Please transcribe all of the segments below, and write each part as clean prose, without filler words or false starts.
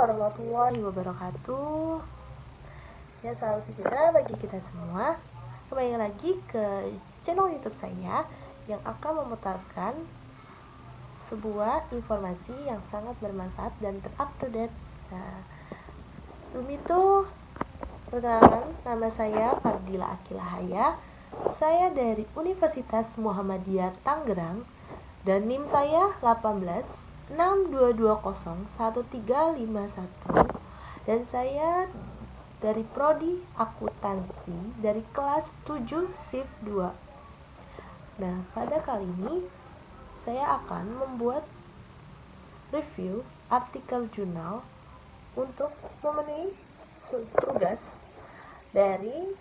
warahmatullahi wabarakatuh. Ya, salam sejahtera bagi kita semua. Kembali lagi ke channel YouTube saya yang akan memutarkan sebuah informasi yang sangat bermanfaat dan terupdate. Nah, sebelum itu, perkenalkan, nama saya Fardila Akilahaya. Saya dari Universitas Muhammadiyah Tangerang dan NIM saya 1862201351 dan saya dari prodi akuntansi dari kelas 7 shift 2. Nah, pada kali ini saya akan membuat review artikel jurnal untuk memenuhi tugas dari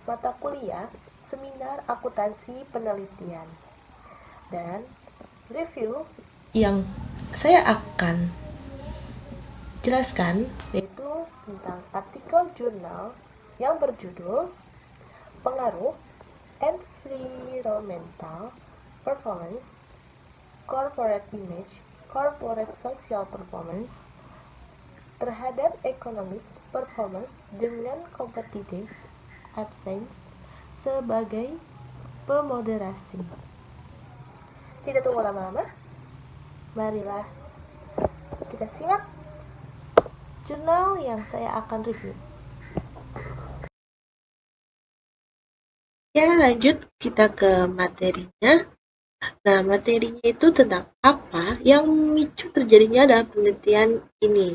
mata kuliah seminar akuntansi penelitian. Dan review yang saya akan jelaskan yaitu tentang artikel jurnal yang berjudul Pengaruh Environmental Performance, Corporate Image, Corporate Social Performance terhadap Economic Performance dengan Competitive Advantage sebagai pemoderasi. Tidak tunggu lama-lama, marilah kita simak jurnal yang saya akan review. Ya, lanjut kita ke materinya. Nah, materinya itu tentang apa yang memicu terjadinya dalam penelitian ini.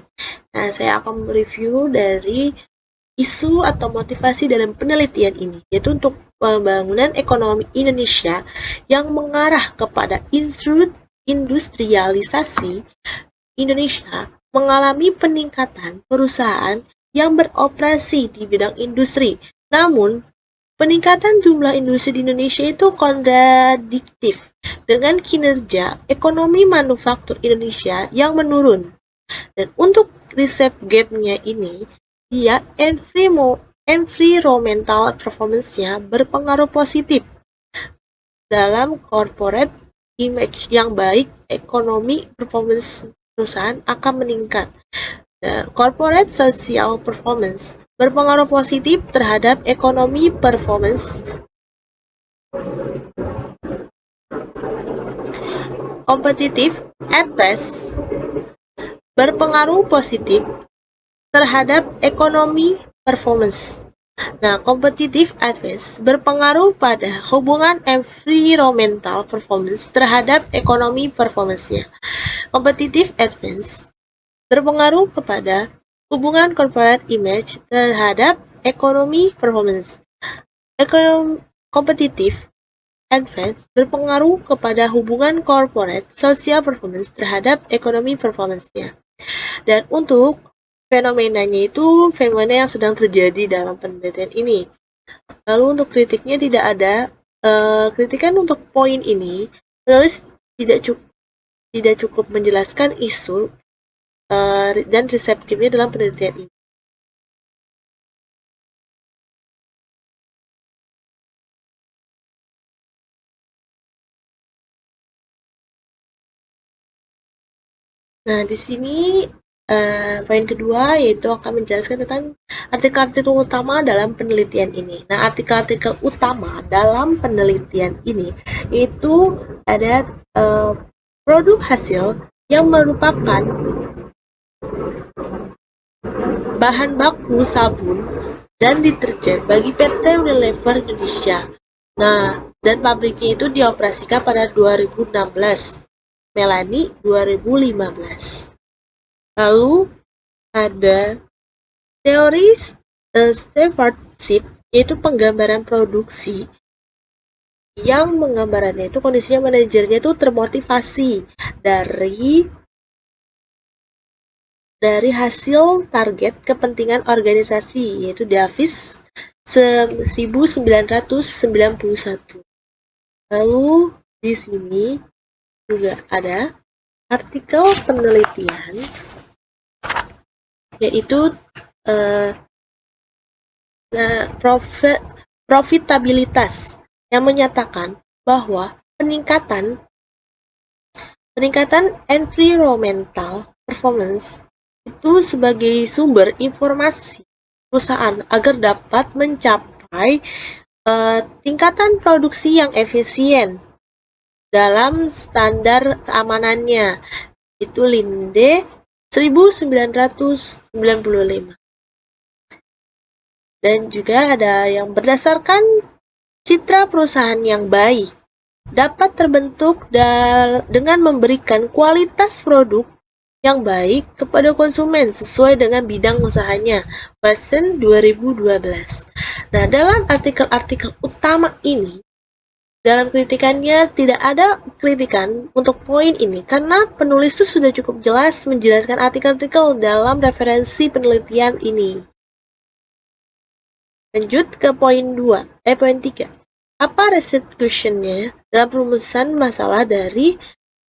Nah, saya akan mereview dari isu atau motivasi dalam penelitian ini, yaitu untuk pembangunan ekonomi Indonesia yang mengarah kepada industrialisasi. Indonesia mengalami peningkatan perusahaan yang beroperasi di bidang industri. Namun, peningkatan jumlah industri di Indonesia itu kontradiktif dengan kinerja ekonomi manufaktur Indonesia yang menurun. Dan untuk riset gap-nya ini, dia environmental performance-nya berpengaruh positif dalam corporate image yang baik, ekonomi performance perusahaan akan meningkat. Corporate social performance berpengaruh positif terhadap ekonomi performance. Competitive advantage berpengaruh positif terhadap ekonomi performance. Nah, competitive advantage berpengaruh pada hubungan environmental performance terhadap ekonomi performance-nya. Competitive advantage berpengaruh kepada hubungan corporate image terhadap ekonomi performance. Competitive advantage berpengaruh kepada hubungan corporate social performance terhadap ekonomi performance-nya. Dan untuk fenomenanya itu fenomena yang sedang terjadi dalam penelitian ini. Lalu untuk kritiknya tidak ada kritikan untuk poin ini. Penulis tidak cukup menjelaskan isu dan reseptifnya dalam penelitian ini. Nah, di sini poin kedua yaitu akan menjelaskan tentang artikel-artikel utama dalam penelitian ini. Nah, artikel-artikel utama dalam penelitian ini itu ada produk hasil yang merupakan bahan baku sabun dan deterjen bagi PT Unilever Indonesia. Nah, dan pabriknya itu dioperasikan pada 2016. Melani 2015. Lalu ada teori stewardship, yaitu penggambaran produksi yang menggambarannya itu kondisinya manajernya itu termotivasi dari hasil target kepentingan organisasi, yaitu Davis 1991. Lalu di sini juga ada artikel penelitian yaitu profitabilitas yang menyatakan bahwa peningkatan environmental performance itu sebagai sumber informasi perusahaan agar dapat mencapai tingkatan produksi yang efisien dalam standar keamanannya. Itu Linde 1995. Dan juga ada yang berdasarkan citra perusahaan yang baik dapat terbentuk dengan memberikan kualitas produk yang baik kepada konsumen sesuai dengan bidang usahanya. Watson 2012. Nah, dalam artikel-artikel utama ini, dalam kritikannya tidak ada kritikan untuk poin ini karena penulis itu sudah cukup jelas menjelaskan artikel-artikel dalam referensi penelitian ini. Lanjut ke poin 3. Apa research question-nya dalam perumusan masalah dari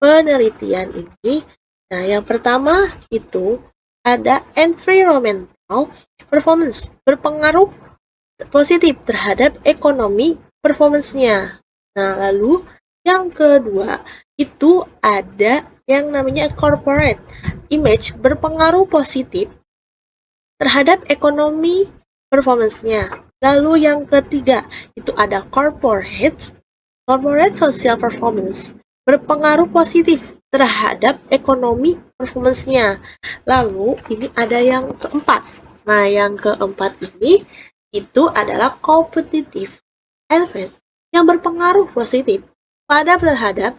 penelitian ini? Nah, yang pertama itu ada environmental performance, berpengaruh positif terhadap ekonomi performance-nya. Nah, lalu yang kedua itu ada yang namanya corporate image, berpengaruh positif terhadap ekonomi performance-nya. Lalu yang ketiga, itu ada corporate social performance, berpengaruh positif terhadap ekonomi performance-nya. Lalu ini ada yang keempat. Nah, yang keempat ini itu adalah competitive advantage yang berpengaruh positif pada terhadap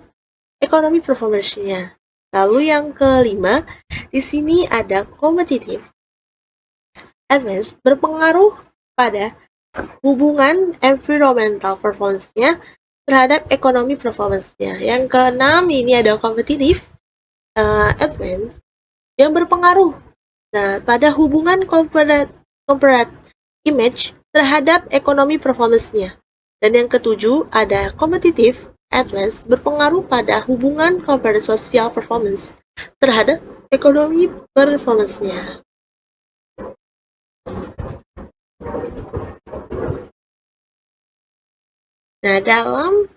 ekonomi performance-nya. Lalu yang kelima, di sini ada competitive advantage berpengaruh pada hubungan environmental performance-nya terhadap ekonomi performance-nya. Yang keenam, ini ada competitive advantage yang berpengaruh pada hubungan corporate image terhadap ekonomi performance-nya. Dan yang ketujuh, ada competitive advantage berpengaruh pada hubungan corporate social performance terhadap ekonomi performance-nya. Nah, dalam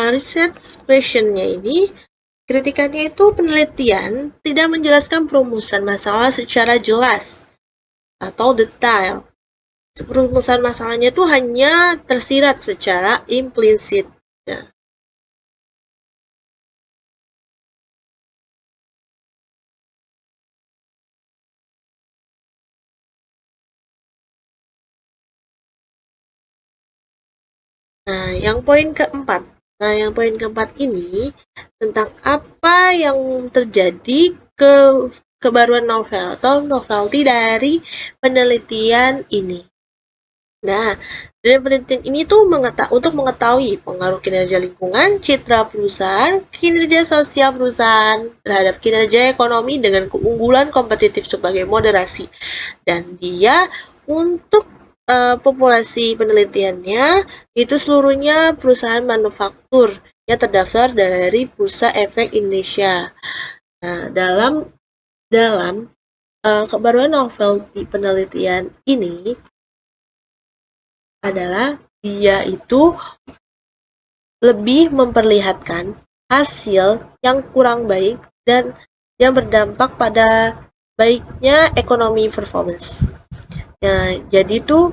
research question-nya ini, kritikannya itu penelitian tidak menjelaskan perumusan masalah secara jelas atau detail. Perumusan masalahnya itu hanya tersirat secara implisit. Nah, yang poin keempat. Nah, yang poin keempat ini tentang apa yang terjadi kebaruan novel atau novelty dari penelitian ini. Nah, dari penelitian ini tuh untuk mengetahui pengaruh kinerja lingkungan, citra perusahaan, kinerja sosial perusahaan terhadap kinerja ekonomi dengan keunggulan kompetitif sebagai moderasi. Dan dia untuk populasi penelitiannya itu seluruhnya perusahaan manufaktur yang terdaftar dari Bursa Efek Indonesia. Nah, dalam kebaruan novel di penelitian ini adalah dia itu lebih memperlihatkan hasil yang kurang baik dan yang berdampak pada baiknya ekonomi performance. Nah, jadi tuh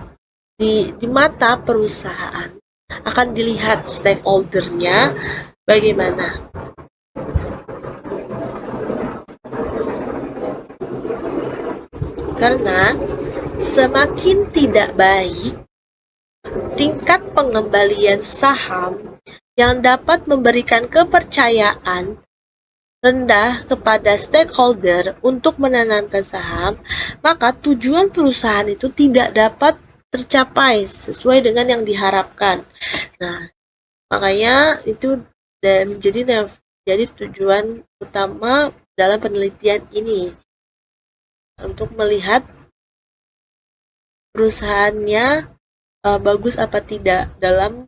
di mata perusahaan akan dilihat stakeholder-nya bagaimana. Karena semakin tidak baik tingkat pengembalian saham yang dapat memberikan kepercayaan rendah kepada stakeholder untuk menanamkan saham, maka tujuan perusahaan itu tidak dapat tercapai sesuai dengan yang diharapkan. Nah, makanya itu menjadi tujuan utama dalam penelitian ini untuk melihat perusahaannya bagus apa tidak dalam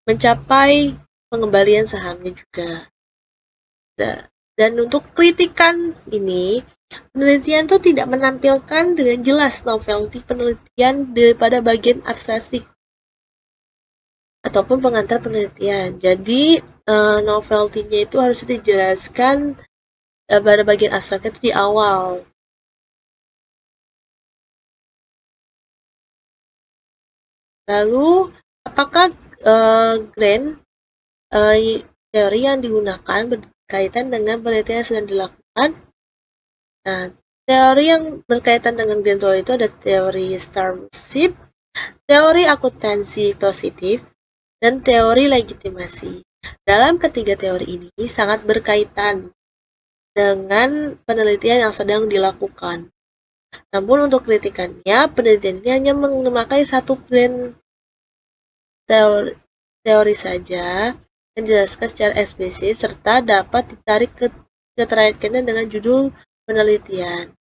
mencapai pengembalian sahamnya juga. Dan untuk kritikan ini, penelitian itu tidak menampilkan dengan jelas novelty penelitian daripada bagian abstraksi ataupun pengantar penelitian. Jadi novelty-nya itu harus dijelaskan pada bagian abstraknya itu di awal. Lalu, apakah grand teori yang digunakan berkaitan dengan penelitian yang sedang dilakukan? Nah, teori yang berkaitan dengan grand teori itu ada teori Starship, teori akuntansi positif, dan teori legitimasi. Dalam ketiga teori ini sangat berkaitan dengan penelitian yang sedang dilakukan. Namun untuk kritikannya, penelitian ini hanya memakai satu grand teori saja yang dijelaskan secara eksplisit serta dapat ditarik keterkaitannya dengan judul penelitian.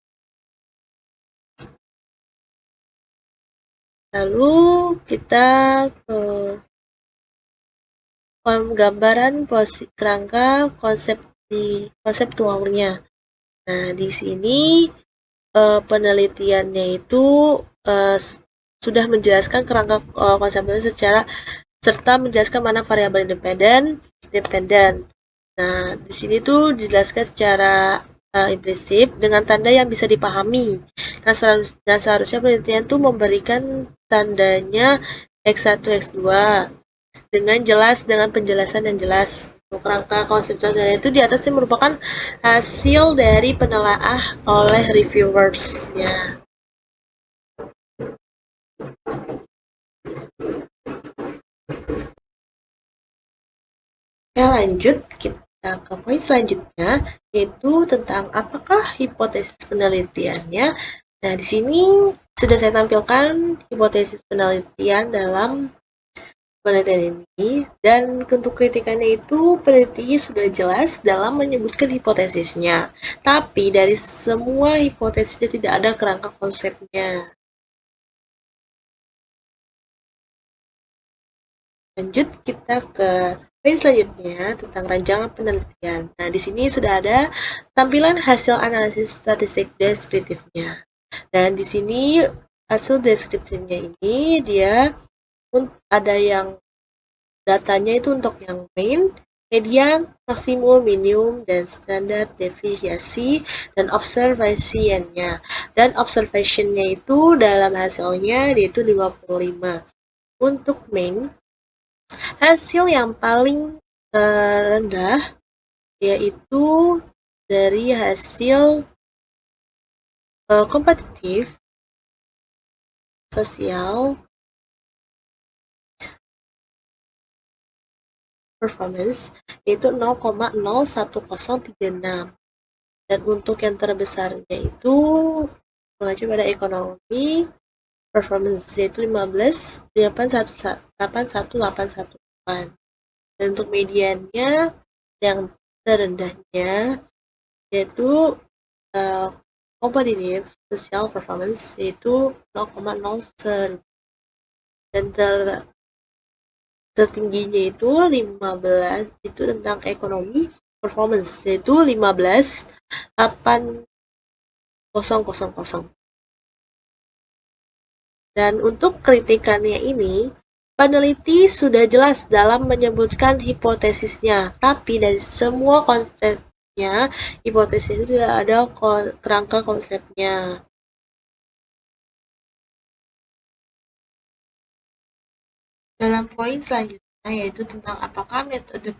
Lalu kita ke gambaran kerangka konseptualnya. Nah, di sini penelitiannya itu sudah menjelaskan kerangka konseptualnya serta menjelaskan mana variabel independen. Nah, di sini tuh dijelaskan secara implisit dengan tanda yang bisa dipahami. Nah, seharusnya penelitian tuh memberikan tandanya X1, X2 dengan penjelasan yang jelas. Kerangka konseptual itu di atasnya merupakan hasil dari penelaah oleh reviewersnya. Ya, lanjut kita ke poin selanjutnya, yaitu tentang apakah hipotesis penelitiannya. Nah, di sini sudah saya tampilkan hipotesis penelitian dalam penelitian ini, dan untuk kritikannya itu peneliti sudah jelas dalam menyebutkan hipotesisnya, tapi dari semua hipotesisnya tidak ada kerangka konsepnya. Lanjut kita ke poin selanjutnya tentang rancangan penelitian. Nah, di sini sudah ada tampilan hasil analisis statistik deskriptifnya. Dan di sini hasil deskriptifnya ini dia ada yang datanya itu untuk yang mean, median, maksimum, minimum, dan standar deviasi dan observation-nya. Dan observation-nya itu dalam hasilnya yaitu 55. Untuk mean, hasil yang paling rendah yaitu dari hasil kompetitif sosial performance yaitu 0,01036, dan untuk yang terbesarnya itu mengacu pada ekonomi performance yaitu 15,81818, dan untuk mediannya yang terendahnya yaitu kompetitif social performance yaitu 0,01, dan tertingginya itu 15 itu tentang ekonomi performance yaitu 15,8000. Dan untuk kritikannya ini, peneliti sudah jelas dalam menyebutkan hipotesisnya, tapi dari semua konsepnya, hipotesis itu tidak ada kerangka konsepnya. Dalam poin selanjutnya yaitu tentang apakah metode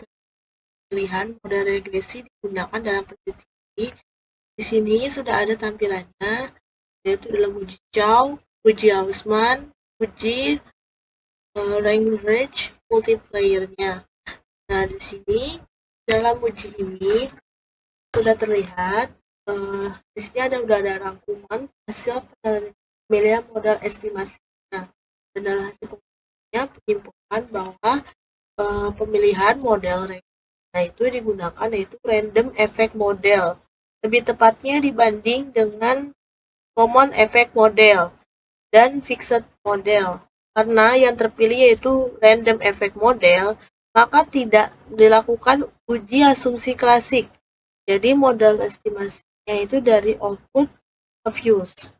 pilihan model regresi digunakan dalam penelitian ini. Di sini sudah ada tampilannya, yaitu dalam uji Chow, uji Hausman, uji Langmuir multiplier-nya. Nah, di sini dalam uji ini sudah terlihat di sini udah ada rangkuman hasil penilaian modal estimasinya, dan dalam hasil penilaiannya penyimpulkan bahwa pemilihan model itu digunakan yaitu random effect model, lebih tepatnya dibanding dengan common effect model dan fixed model. Karena yang terpilih yaitu random effect model, maka tidak dilakukan uji asumsi klasik. Jadi model estimasinya itu dari output of use.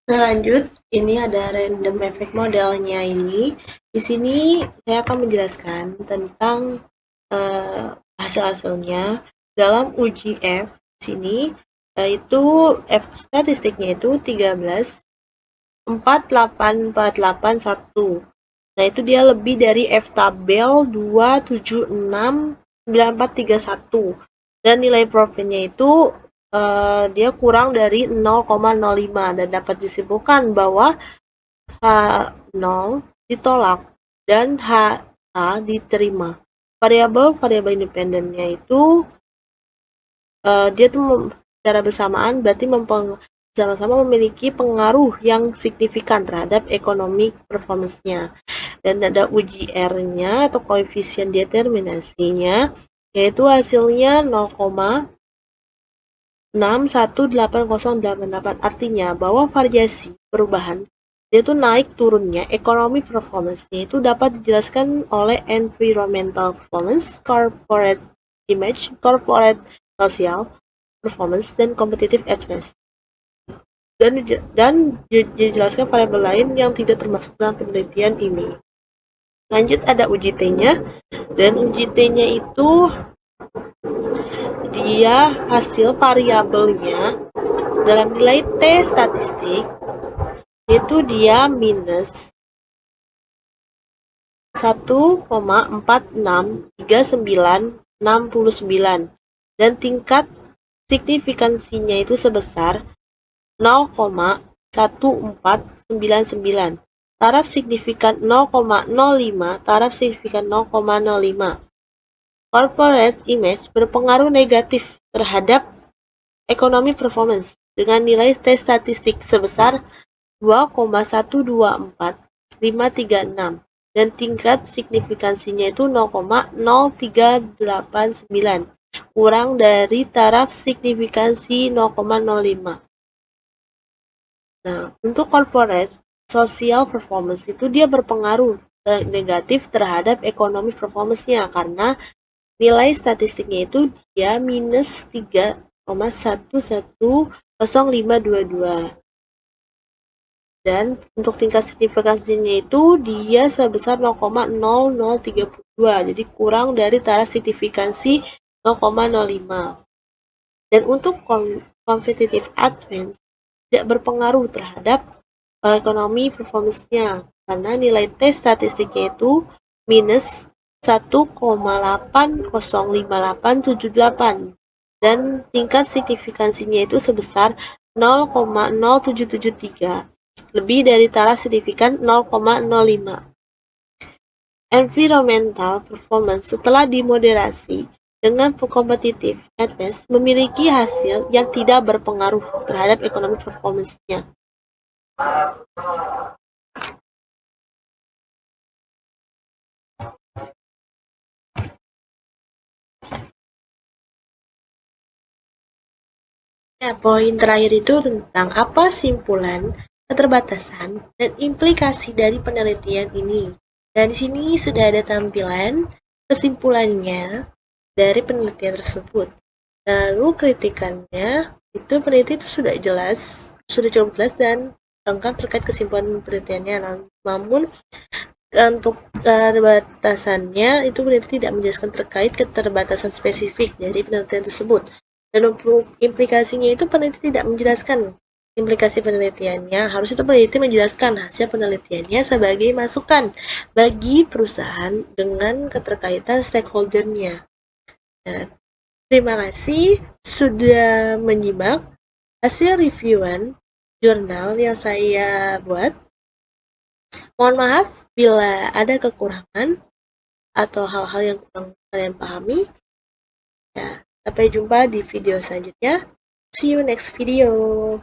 Nah, lanjut, ini ada random effect modelnya ini. Di sini saya akan menjelaskan tentang hasil-hasilnya. dalam uji F sini yaitu F statistiknya itu 13.48481. Nah, itu dia lebih dari F tabel 2769431. Dan nilai profilnya itu dia kurang dari 0,05 dan dapat disimpulkan bahwa H0 ditolak dan HA diterima. Variabel independennya itu dia tuh secara bersamaan berarti sama-sama memiliki pengaruh yang signifikan terhadap ekonomi performance-nya. Dan ada uji R-nya atau koefisien determinasinya, yaitu hasilnya 0,618088. Artinya bahwa variasi perubahan dia tuh naik turunnya ekonomi performance-nya itu dapat dijelaskan oleh environmental performance, corporate image, corporate social performance, dan competitive advantage. Dan dijelaskan variabel lain yang tidak termasuk dalam penelitian ini. Lanjut ada uji T-nya, dan uji T-nya itu dia hasil variabelnya dalam nilai T statistik itu dia minus 1,463969 dan tingkat signifikansinya itu sebesar 0,1499. Taraf signifikan 0,05, taraf signifikan 0,05. Corporate image berpengaruh negatif terhadap ekonomi performance dengan nilai T statistik sebesar 2,124536 dan tingkat signifikansinya itu 0,0389 kurang dari taraf signifikansi 0,05. Nah, untuk corporate social performance itu dia berpengaruh negatif terhadap ekonomi performance-nya karena nilai statistiknya itu dia minus 3,110522. Dan untuk tingkat signifikansinya itu dia sebesar 0,0032, jadi kurang dari taraf signifikansi 0,05. Dan untuk competitive advantage tidak berpengaruh terhadap ekonomi performance-nya karena nilai T statistiknya itu minus 1,805878 dan tingkat signifikansinya itu sebesar 0,0773, lebih dari taraf signifikan 0,05. Environmental performance setelah dimoderasi dengan competitive advantage memiliki hasil yang tidak berpengaruh terhadap ekonomi performance-nya. Ya, poin terakhir itu tentang apa simpulan, keterbatasan, dan implikasi dari penelitian ini. Dan di sini sudah ada tampilan kesimpulannya dari penelitian tersebut. Lalu kritikannya, itu peneliti itu sudah cukup jelas dan lengkap terkait kesimpulan penelitiannya. Namun untuk keterbatasannya itu peneliti tidak menjelaskan terkait keterbatasan spesifik dari penelitian tersebut. Dan untuk implikasinya itu peneliti tidak menjelaskan implikasi penelitiannya. Harus itu peneliti menjelaskan hasil penelitiannya sebagai masukan bagi perusahaan dengan keterkaitan stakeholder-nya. Nah, terima kasih sudah menyimak hasil reviewan jurnal yang saya buat. Mohon maaf bila ada kekurangan atau hal-hal yang kurang kalian pahami. Ya, sampai jumpa di video selanjutnya. See you next video.